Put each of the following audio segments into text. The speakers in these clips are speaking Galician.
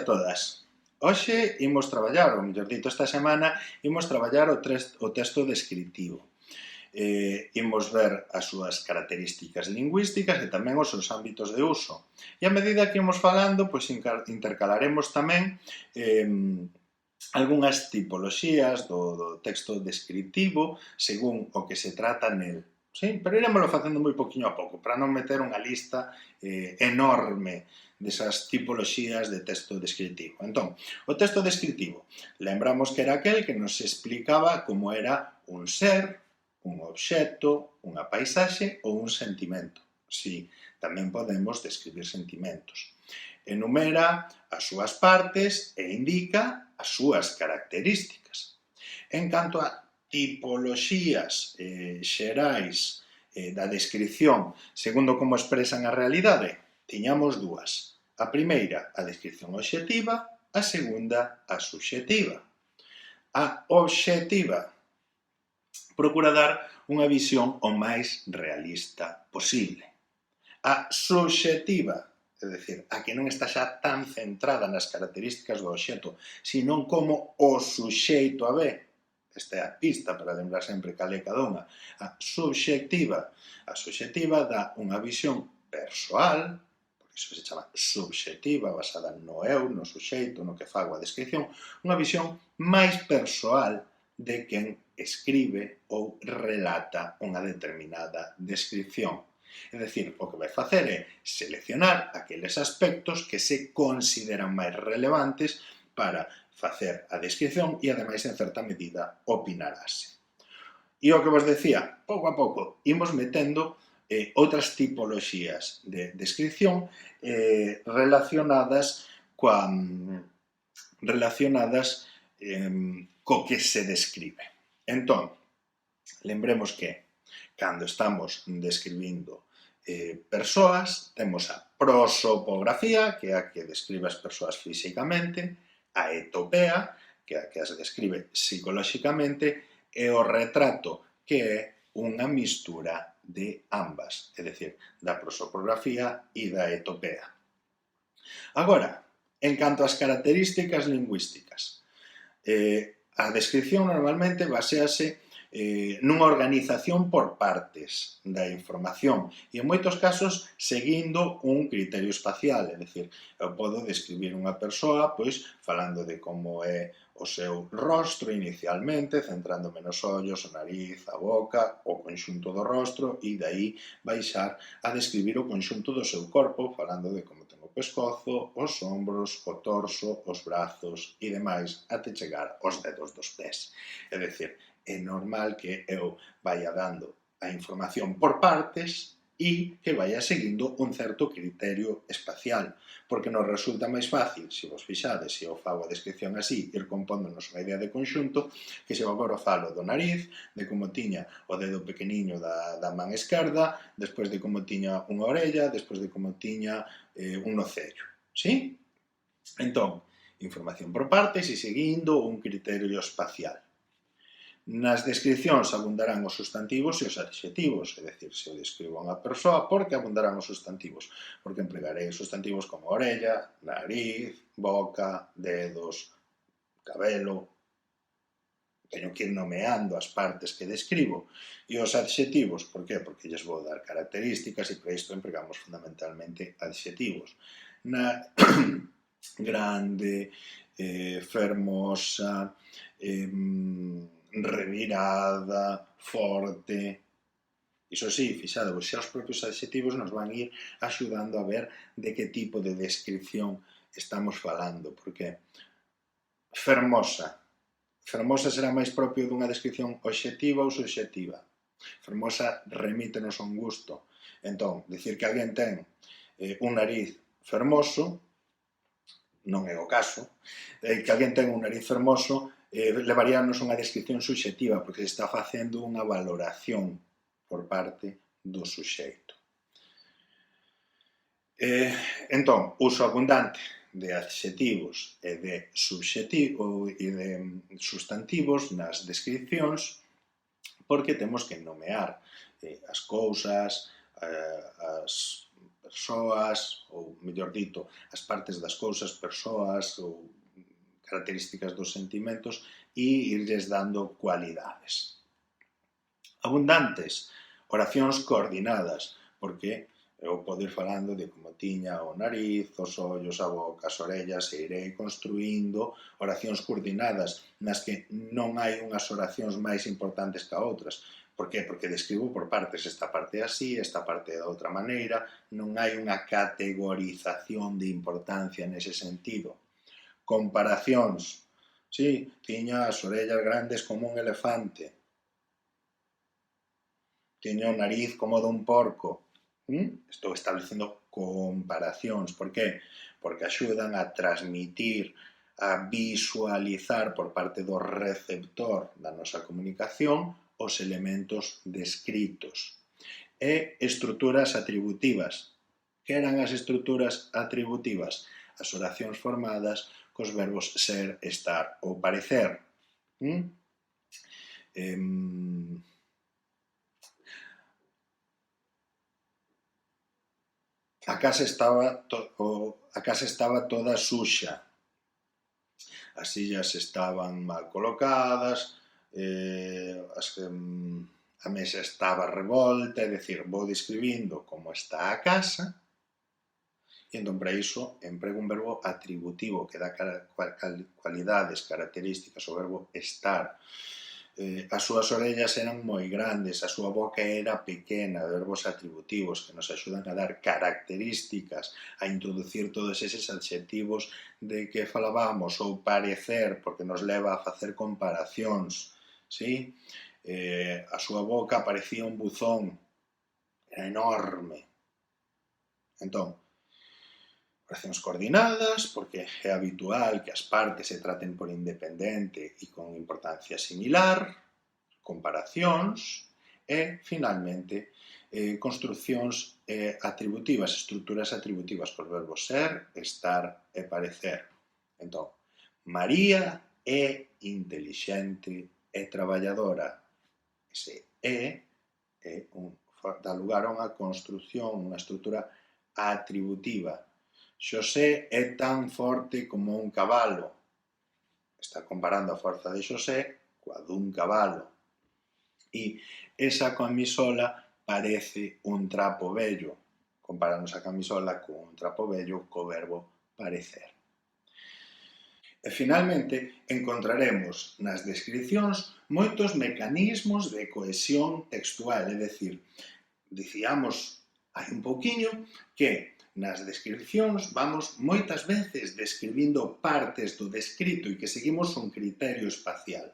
a todas. Hoxe imos traballar, ou mellor dito, esta semana, imos traballar o texto descritivo. Imos ver as súas características lingüísticas e tamén os seus ámbitos de uso. E a medida que imos falando, pois intercalaremos tamén algunhas tipoloxías do texto descritivo según o que se trata nel. Sí? Pero iremoslo facendo moi poquinho a pouco, para non meter unha lista enorme desas tipoloxías de texto descritivo. Entón, o texto descritivo, lembramos que era aquel que nos explicaba como era un ser, un obxecto, unha paisaxe ou un sentimento. Si, tamén podemos describir sentimentos. Enumera as súas partes e indica as súas características. En canto a tipoloxías xerais da descripción segundo como expresan a realidade, tiñamos dúas. A primeira, a descripción obxectiva, a segunda, a subxectiva. A obxectiva procura dar unha visión o máis realista posible. A subxectiva, é dicir, a que non está xa tan centrada nas características do obxecto, sino como o suxeito a ve. Esta é a pista para lembrar sempre cal é cada unha. A subxectiva dá unha visión persoal, por iso se chama subxectiva, basada no eu, no suxeito, no que fago a descripción, unha visión máis persoal de quen escribe ou relata unha determinada descripción. É dicir, o que vai facer é seleccionar aqueles aspectos que se consideran máis relevantes para facer a descripción e, ademais, en certa medida, opinarase. E o que vos decía, pouco a pouco, imos metendo outras tipoloxías de descripción relacionadas co que se describe. Entón, lembremos que cando estamos describindo persoas, temos a prosopografía, que é a que describe as persoas físicamente, a etopea, que é a que as describe psicolóxicamente, e o retrato, que é unha mistura de ambas, é dicir, da prosopografía e da etopea. Agora, en canto ás características lingüísticas, a descripción normalmente basease nunha organización por partes da información e en moitos casos seguindo un criterio espacial, é dicir, eu podo describir unha persoa pois falando de como é o seu rostro inicialmente, centrándome nos ollos, o nariz, a boca, o conxunto do rostro e dai baixar a describir o conxunto do seu corpo, falando de como ten o pescozo, os ombros, o torso, os brazos e demais, até chegar aos dedos dos pés. É dicir, é normal que eu vaya dando a información por partes e que vaya seguindo un certo criterio espacial, porque nos resulta máis fácil, se vos fixades, se eu fago a descripción así, ir compóndonos unha idea de conxunto, que se eu agora falo do nariz, de como tiña o dedo pequeniño da man esquerda, despois de como tiña unha orella, despois de como tiña un nocello, sí? Entón, información por partes e seguindo un criterio espacial. Nas descripcións abundarán os sustantivos e os adxetivos, é dicir, se eu describo unha persoa, por que abundarán os sustantivos? Porque empregarei os sustantivos como orella, nariz, boca, dedos, cabelo. Teño que ir nomeando as partes que describo. E os adxetivos, por que? Porque lles vou dar características e para isto empregamos fundamentalmente adxetivos. Grande, fermosa, revirada, forte. Iso sí, fixadevos, xa os propios adxetivos nos van ir axudando a ver de que tipo de descripción estamos falando, porque fermosa será máis propio dunha descripción obxectiva ou subxectiva. Fermosa remítenos a un gusto. Entón, dicir que alguén ten un nariz fermoso, non é o caso, que alguén ten un nariz fermoso levaríanos unha descripción subxectiva, porque está facendo unha valoración por parte do suxeito. Entón, uso abundante de adxetivos e de sustantivos nas descripcións, porque temos que nomear as cousas, persoas, ou, mellor dito, as partes das cousas, persoas ou características dos sentimentos e irlles dando cualidades. Abundantes, oracións coordinadas, porque eu podo ir falando de como tiña o nariz, os ollos, a boca, as orellas, e irei construindo oracións coordinadas nas que non hai unhas oracións máis importantes que outras. Por qué? Porque describo por partes, esta parte así, esta parte da outra maneira, non hai unha categorización de importancia nese sentido. Comparacións. Sí, tiña as orellas grandes como un elefante. Tiña o nariz como dun porco. Estou establecendo comparacións. Por qué? Porque axudan a transmitir, a visualizar por parte do receptor da nosa comunicación os elementos descritos. E estruturas atributivas. Que eran as estruturas atributivas? As oracións formadas cos verbos ser, estar ou parecer. A casa estaba toda suxa. As sillas estaban mal colocadas, a mesa estaba revolta, é dicir, vou describindo como está a casa, e entón para iso emprego un verbo atributivo que dá cualidades, características, o verbo estar. As súas orellas eran moi grandes, a súa boca era pequena, verbos atributivos que nos axudan a dar características, a introducir todos eses adxetivos de que falábamos, ou parecer, porque nos leva a facer comparacións, sí? A súa boca parecía un buzón, era enorme. Entón, oracións coordinadas, porque é habitual que as partes se traten por independente e con importancia similar, comparacións e, finalmente, construcións atributivas, estruturas atributivas cos verbos ser, estar e parecer. Entón, María é intelixente e traballadora. Ese dá lugar a unha construción, unha estrutura atributiva. Xosé é tan forte como un cabalo. Está comparando a forza de Xosé coa dun cabalo. E esa camisola parece un trapo vello. Comparamos a camisola con un trapo vello co verbo parecer. E, finalmente, encontraremos nas descricións moitos mecanismos de cohesión textual, é dicir, dicíamos hai un pouquiño que nas descricións vamos moitas veces describindo partes do descrito e que seguimos un criterio espacial.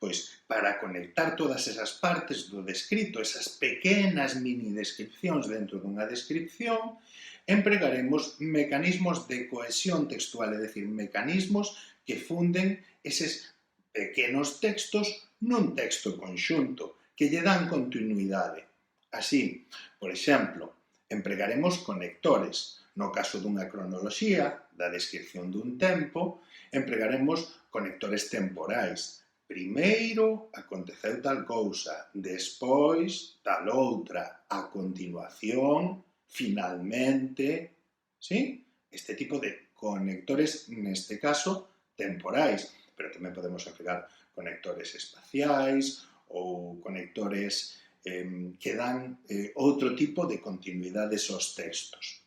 Pois, para conectar todas esas partes do descrito, esas pequenas mini descripcións dentro dunha descripción, empregaremos mecanismos de cohesión textual, é dicir, mecanismos que funden eses pequenos textos nun texto conxunto, que lle dan continuidade. Así, por exemplo, empregaremos conectores. No caso dunha cronoloxía, da descripción dun tempo, empregaremos conectores temporais. Primeiro aconteceu tal cousa, despois tal outra, a continuación, finalmente, ¿sí? Este tipo de conectores, neste caso, temporais, pero tamén podemos empregar conectores espaciais ou conectores que dan outro tipo de continuidades aos textos.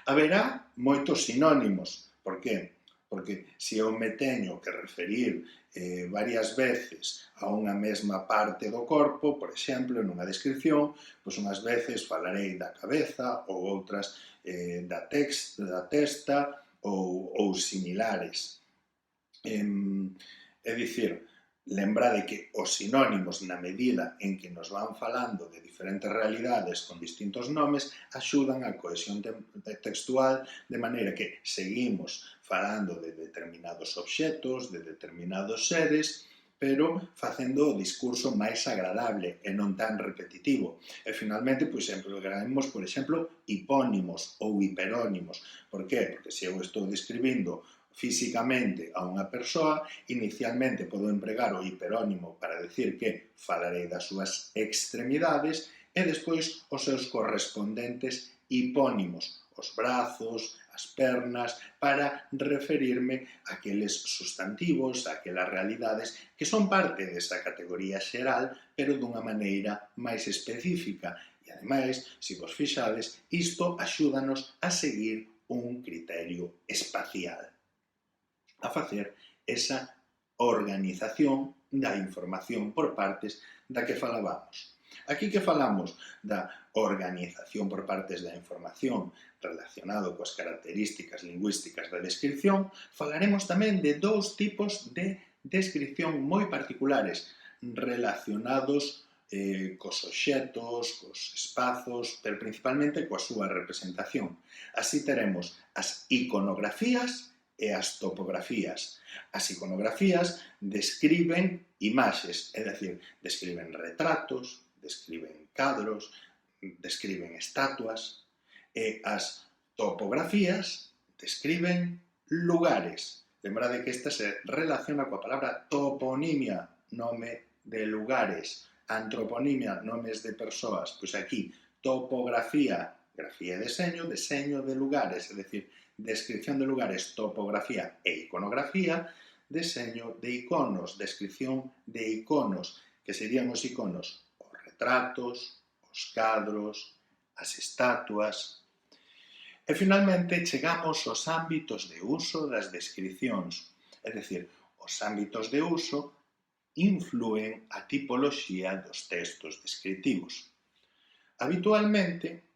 Haberá moitos sinónimos. Por qué? Porque se eu me teño que referir varias veces a unha mesma parte do corpo, por exemplo, nunha descripción, pois unhas veces falarei da cabeza ou outras da testa ou similares. É dicir, lembrade que os sinónimos, na medida en que nos van falando de diferentes realidades con distintos nomes, axudan a cohesión textual de maneira que seguimos falando de determinados obxetos, de determinados seres, pero facendo o discurso máis agradable e non tan repetitivo. E, finalmente, pois, emplearemos, por exemplo, hipónimos ou hiperónimos. Por qué? Porque se eu estou describindo físicamente a unha persoa, inicialmente podo empregar o hiperónimo para decir que falarei das súas extremidades e despois os seus correspondentes hipónimos, os brazos, as pernas, para referirme a aqueles sustantivos, a aquelas realidades que son parte desa categoría xeral, pero dunha maneira máis específica. E, ademais, se vos fixades, isto axúdanos a seguir un criterio espacial, a facer esa organización da información por partes da que falábamos. Aquí que falamos da organización por partes da información relacionado coas características lingüísticas da descripción, falaremos tamén de dous tipos de descripción moi particulares relacionados cos obxetos, cos espazos, pero principalmente coa súa representación. Así teremos as iconografías e as topografías. As iconografías describen imaxes, é dicir, describen retratos, describen cadros, describen estatuas, e as topografías describen lugares. Lembrade que esta se relaciona coa palabra toponimia, nome de lugares, antroponimia, nomes de persoas. Pois aquí, topografía, grafía e deseño de lugares, é dicir, descripción de lugares, topografía e iconografía, deseño de iconos, descripción de iconos, que serían os iconos, os retratos, os cadros, as estatuas. E, finalmente, chegamos aos ámbitos de uso das descripcións, é dicir, os ámbitos de uso influen a tipoloxía dos textos descriptivos. Habitualmente,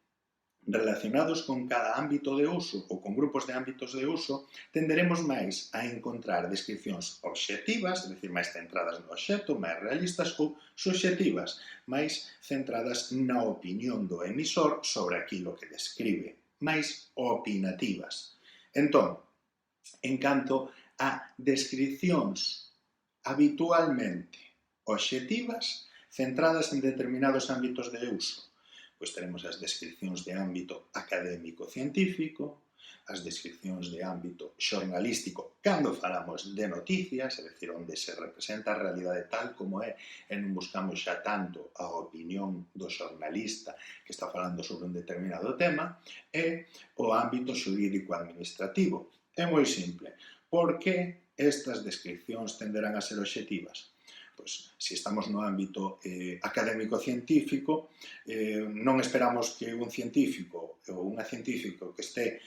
relacionados con cada ámbito de uso ou con grupos de ámbitos de uso, tenderemos máis a encontrar descripcións obxectivas, é dicir, máis centradas no obxecto, máis realistas, ou subxectivas, máis centradas na opinión do emisor sobre aquilo que describe, máis opinativas. Entón, en canto a descripcións habitualmente obxectivas, centradas en determinados ámbitos de uso, pois teremos as descripcións de ámbito académico-científico, as descripcións de ámbito xornalístico, cando falamos de noticias, é dicir, onde se representa a realidade tal como é, e non buscamos xa tanto a opinión do xornalista que está falando sobre un determinado tema, e o ámbito xurídico-administrativo. É moi simple. Por que estas descripcións tenderán a ser obxectivas? Pois, se estamos no ámbito académico-científico, non esperamos que un científico ou unha científico que este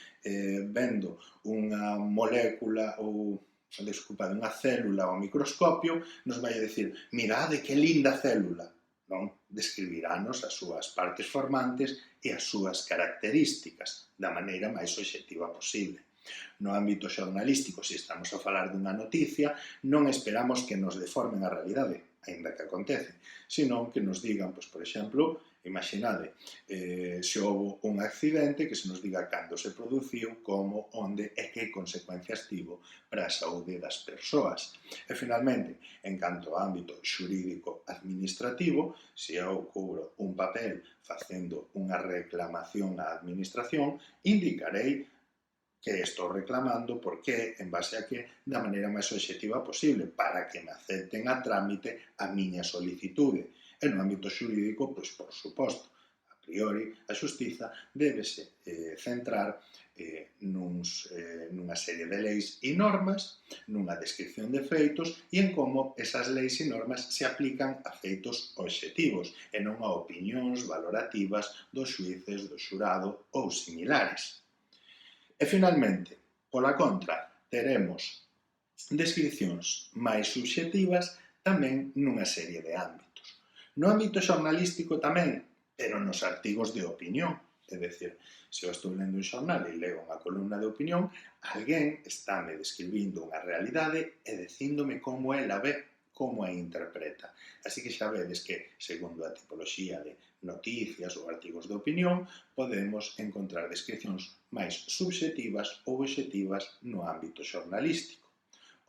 vendo unha molécula ou, unha célula ao microscopio, nos vai a decir, mirade que linda célula. Non, describirános as súas partes formantes e as súas características da maneira máis obxectiva posible. No ámbito xornalístico, se estamos a falar dunha noticia, non esperamos que nos deformen a realidade, aínda que acontece, senón que nos digan, pois, por exemplo, imaginade, se houve un accidente, que se nos diga cando se produciu, como, onde e que consecuencias tivo para a saúde das persoas. E, finalmente, en canto ao ámbito xurídico-administrativo, se eu cubro un papel facendo unha reclamación á administración, indicarei que estou reclamando, por que, en base a que, da maneira máis obxectiva posible, para que me acepten a trámite a miña solicitude. E no ámbito xurídico, pois, por suposto, a priori, a xustiza débese centrar nunha serie de leis e normas, nunha descripción de feitos e en como esas leis e normas se aplican a feitos obxectivos e non a opinións valorativas dos xuíces, do xurado ou similares. E, finalmente, pola contra, teremos descripcións máis subxectivas tamén nunha serie de ámbitos. No ámbito xornalístico tamén, pero nos artigos de opinión. É dicir, se eu estou lendo un xornal e leo unha columna de opinión, alguén estáme describindo unha realidade e dicíndome como ela ve, como a interpreta. Así que xa vedes que, segundo a tipoloxía de noticias ou artigos de opinión, podemos encontrar descripcións máis subxectivas ou obxectivas no ámbito xornalístico.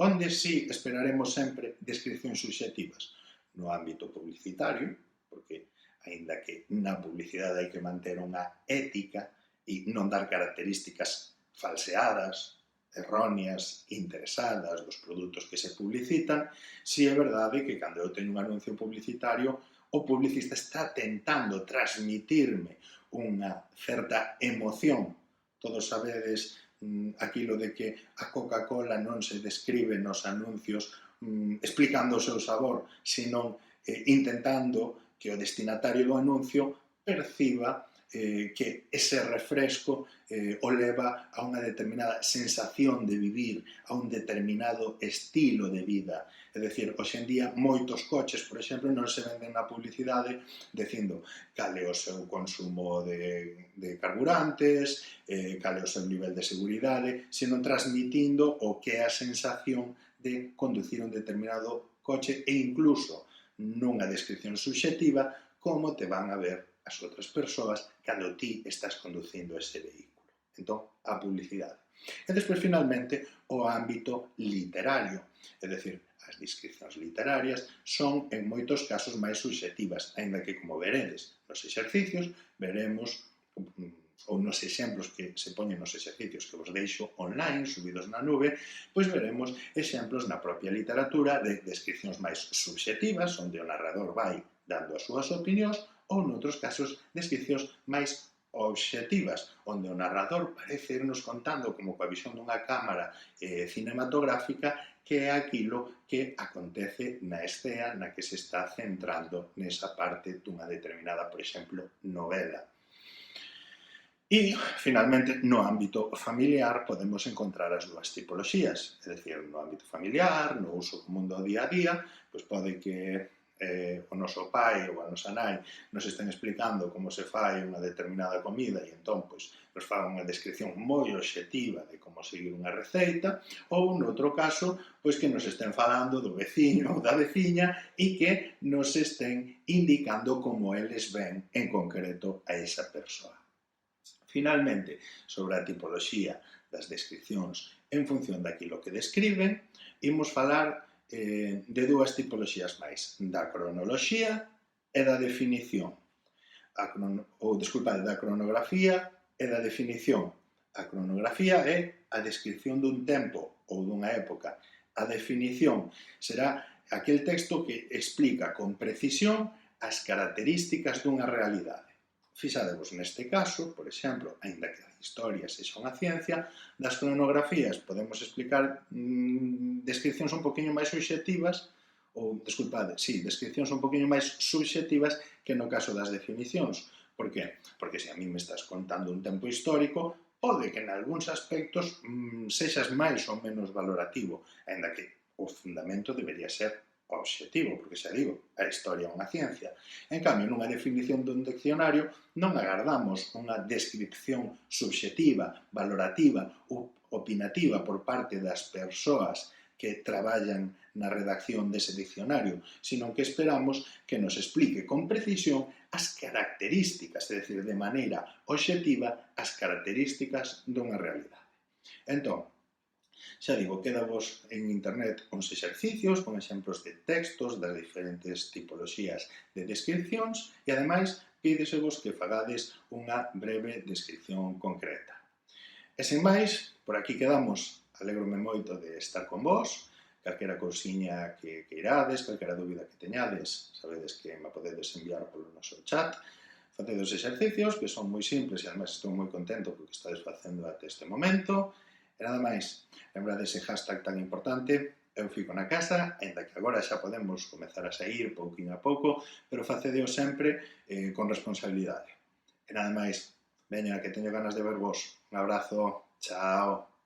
Onde si esperaremos sempre descripcións subxectivas? No ámbito publicitario, porque, aínda que na publicidade hai que manter unha ética e non dar características falseadas, erróneas, interesadas dos produtos que se publicitan, si é verdade que cando eu teño un anuncio publicitario, o publicista está tentando transmitirme unha certa emoción. Todos sabedes aquilo de que a Coca-Cola non se describe nos anuncios explicando o seu sabor, senón intentando que o destinatario do anuncio perciba que ese refresco o leva a unha determinada sensación de vivir, a un determinado estilo de vida. É dicir, hoxe en día, moitos coches, por exemplo, non se venden na publicidade dicindo cal é o seu consumo de carburantes, cal é o seu nivel de seguridade, senón transmitindo o que é a sensación de conducir un determinado coche e incluso nunha descripción subxectiva como te van a ver as outras persoas cando ti estás conducindo ese vehículo. Entón, a publicidade. E despois, finalmente, o ámbito literario. É dicir, as descripcións literarias son, en moitos casos, máis subxectivas, aínda que, como veredes nos exercicios, veremos ou nos exemplos que se poñen nos exercicios que vos deixo online, subidos na nube, pois veremos exemplos na propia literatura de descripcións máis subxectivas, onde o narrador vai dando as súas opinións, ou noutros casos descripcións máis obxectivas, onde o narrador parece irnos contando como coa visión dunha cámara cinematográfica que é aquilo que acontece na escena na que se está centrando nesa parte dunha determinada, por exemplo, novela. E, finalmente, no ámbito familiar podemos encontrar as dúas tipoloxías, é dicir, no ámbito familiar, no uso común do día a día, pois pode que o noso pai ou a nosa nai nos estén explicando como se fai unha determinada comida e entón pois, nos fagan unha descripción moi obxectiva de como seguir unha receita ou, noutro caso, pois que nos estén falando do veciño ou da veciña e que nos estén indicando como eles ven en concreto a esa persoa. Finalmente, sobre a tipoloxía das descripcións en función daquilo que describen, imos falar de dúas tipoloxías máis, da cronoloxía e da definición. Da cronografía e da definición. A cronografía é a descripción dun tempo ou dunha época. A definición será aquel texto que explica con precisión as características dunha realidade. Fixadevos neste caso, por exemplo, aínda que a historia sexa unha ciencia, das cronografías podemos explicar descripcións un poquinho máis subxectivas, descripcións un poquinho máis subxectivas que no caso das definicións. Por qué? Porque se a mí me estás contando un tempo histórico, pode que en algúns aspectos sexas máis ou menos valorativo, aínda que o fundamento debería ser obxectivo, porque xa digo, a historia é unha ciencia. En cambio, nunha definición dun diccionario non agardamos unha descripción subxectiva, valorativa ou opinativa por parte das persoas que traballan na redacción dese diccionario, sino que esperamos que nos explique con precisión as características, é dicir, de maneira obxectiva, as características dunha realidade. Entón, xa digo, quedavos en internet uns exercicios con exemplos de textos das diferentes tipoloxías de descripcións e, ademais, pídesevos que fagades unha breve descripción concreta. E, sen máis, por aquí quedamos. Alégrome moito de estar con vos. Calquera cousiña que queirades, calquera dúbida que teñades, sabedes que me podedes enviar polo noso chat. Facedes exercicios, que son moi simples e, ademais, estou moi contento porque estades facendo até este momento. E nada máis, lembrade ese hashtag tan importante, eu fico na casa, ainda que agora xa podemos comezar a sair pouquinho a pouco, pero facedeo sempre con responsabilidade. E nada máis, veña, que teño ganas de ver vos. Un abrazo, chao.